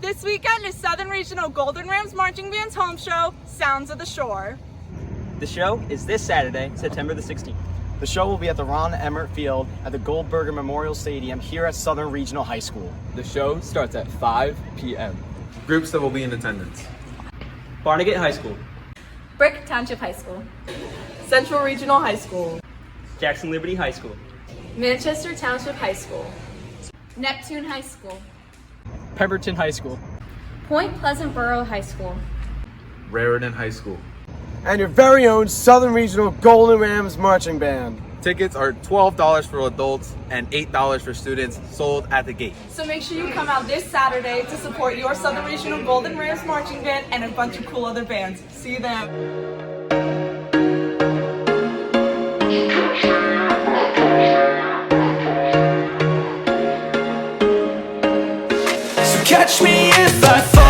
This weekend is Southern Regional Golden Rams Marching Band's home show, Sounds of the Shore. The show is this Saturday, September the 16th. The show will be at the Ron Emmert Field at the Goldberger Memorial Stadium here at Southern Regional High School. The show starts at 5 p.m. Groups that will be in attendance: Barnegat High School, Brick Township High School, Central Regional High School, Jackson Liberty High School, Manchester Township High School, Neptune High School, Pemberton High School. Point Pleasant Borough High School, Raritan High School. And your very own Southern Regional Golden Rams Marching Band. Tickets are $12 for adults and $8 for students, sold at the gate. So make sure you come out this Saturday to support your Southern Regional Golden Rams Marching Band and a bunch of cool other bands. See you there. Catch me if I fall.